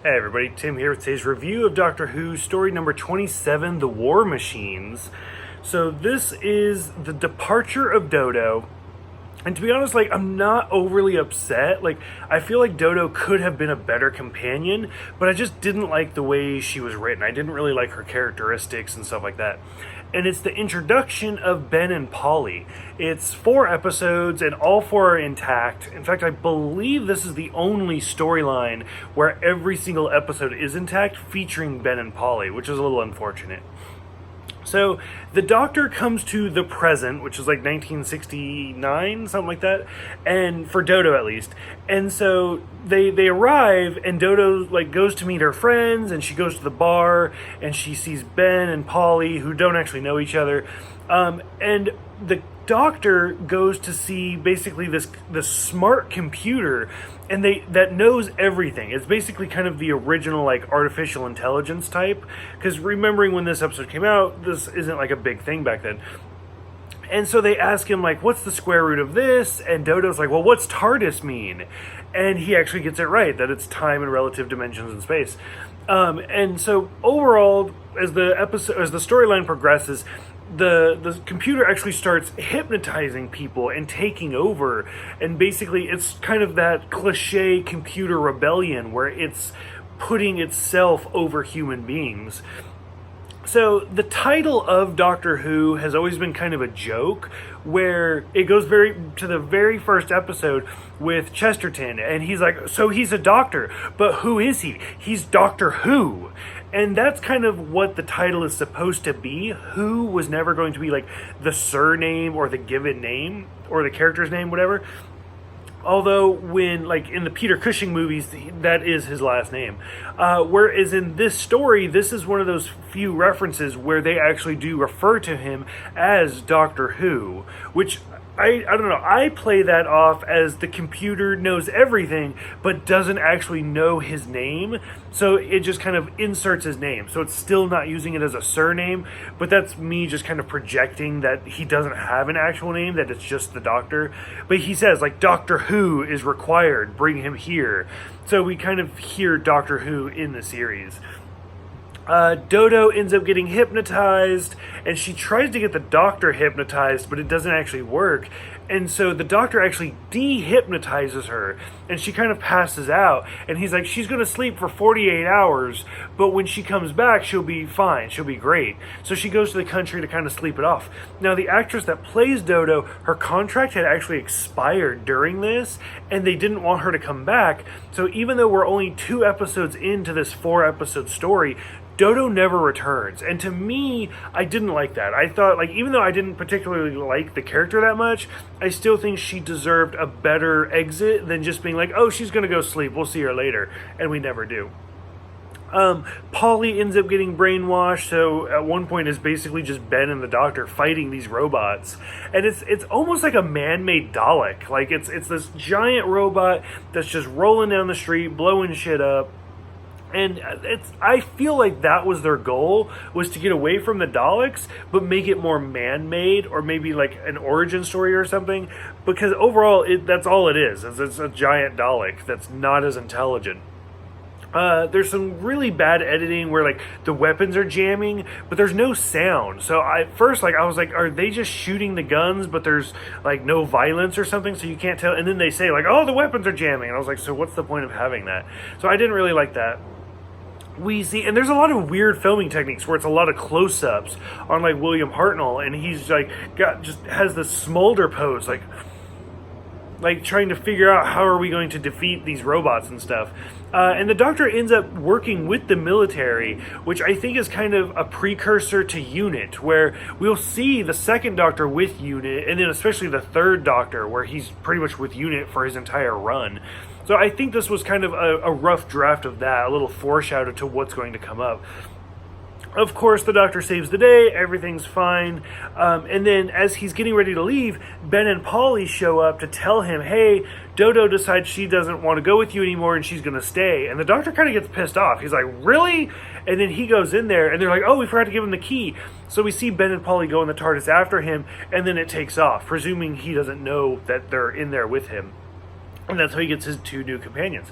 Hey everybody, Tim here with today's review of Doctor Who, story number 27, The War Machines. So this is the departure of Dodo, and to be honest, I'm not overly upset. I feel like Dodo could have been a better companion, but I just didn't like the way she was written. I didn't really like her characteristics and stuff like that. And it's the introduction of Ben and Polly. It's 4 episodes, and all 4 are intact. In fact, I believe this is the only storyline where every single episode is intact, featuring Ben and Polly, which is a little unfortunate. So the Doctor comes to the present, which is like 1969, something like that, and for Dodo at least. And so they arrive, and Dodo goes to meet her friends, and she goes to the bar, and she sees Ben and Polly, who don't actually know each other, and the Doctor goes to see basically this smart computer, and that knows everything. It's basically kind of the original artificial intelligence type, because remembering when this episode came out, this isn't a big thing back then. And so they ask him what's the square root of this, and Dodo's like, well, what's TARDIS mean? And he actually gets it right, that it's time and relative dimensions in space. And so overall, as the storyline progresses, the computer actually starts hypnotizing people and taking over, and basically it's kind of that cliche computer rebellion where it's putting itself over human beings. So the title of Doctor Who has always been kind of a joke, where it goes to the very first episode with Chesterton, and he's like, so he's a doctor, but who is he? He's Doctor Who. And that's kind of what the title is supposed to be. Who was never going to be the surname or the given name or the character's name, whatever. Although when, in the Peter Cushing movies, that is his last name. Whereas in this story, this is one of those few references where they actually do refer to him as Doctor Who, which I don't know, I play that off as the computer knows everything, but doesn't actually know his name, so it just kind of inserts his name. So it's still not using it as a surname, but that's me just kind of projecting that he doesn't have an actual name, that it's just the Doctor. But he says, Doctor Who is required, bring him here. So we kind of hear Doctor Who in the series. Dodo ends up getting hypnotized, and she tries to get the Doctor hypnotized, but it doesn't actually work. And so the Doctor actually de-hypnotizes her, and she kind of passes out. And he's like, she's going to sleep for 48 hours, but when she comes back, she'll be fine. She'll be great. So she goes to the country to kind of sleep it off. Now, the actress that plays Dodo, her contract had actually expired during this, and they didn't want her to come back. So even though we're only 2 episodes into this 4-episode story, Dodo never returns. And to me, I didn't like that. I thought, even though I didn't particularly like the character that much, I still think she deserved a better exit than just being oh, she's going to go sleep, we'll see her later. And we never do. Polly ends up getting brainwashed, so at one point it's basically just Ben and the Doctor fighting these robots. And it's almost like a man-made Dalek. It's this giant robot that's just rolling down the street, blowing shit up. And I feel like that was their goal, was to get away from the Daleks, but make it more man-made, or maybe an origin story or something. Because overall, that's all it is. It's a giant Dalek that's not as intelligent. There's some really bad editing where the weapons are jamming, but there's no sound. So at first I was like, are they just shooting the guns, but there's no violence or something, so you can't tell? And then they say oh, the weapons are jamming, and I was like, so what's the point of having that? So I didn't really like that. We see, and there's a lot of weird filming techniques where it's a lot of close-ups on William Hartnell, and he's has this smolder pose, trying to figure out how are we going to defeat these robots and stuff. And the Doctor ends up working with the military, which I think is kind of a precursor to UNIT, where we'll see the second Doctor with UNIT, and then especially the third Doctor, where he's pretty much with UNIT for his entire run. So I think this was kind of a rough draft of that, a little foreshadow to what's going to come up. Of course, the Doctor saves the day, everything's fine, and then as he's getting ready to leave, Ben and Polly show up to tell him, hey, Dodo decides she doesn't want to go with you anymore and she's going to stay. And the Doctor kind of gets pissed off. He's like, really? And then he goes in there, and they're like, oh, we forgot to give him the key. So we see Ben and Polly go in the TARDIS after him, and then it takes off, presuming he doesn't know that they're in there with him. And that's how he gets his 2 new companions.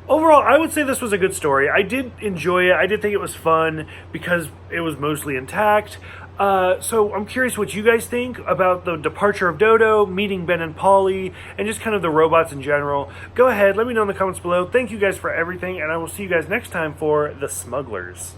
Overall, I would say this was a good story. I did enjoy it. I did think it was fun because it was mostly intact. So I'm curious what you guys think about the departure of Dodo, meeting Ben and Polly, and just kind of the robots in general. Go ahead, let me know in the comments below. Thank you guys for everything, and I will see you guys next time for The Smugglers.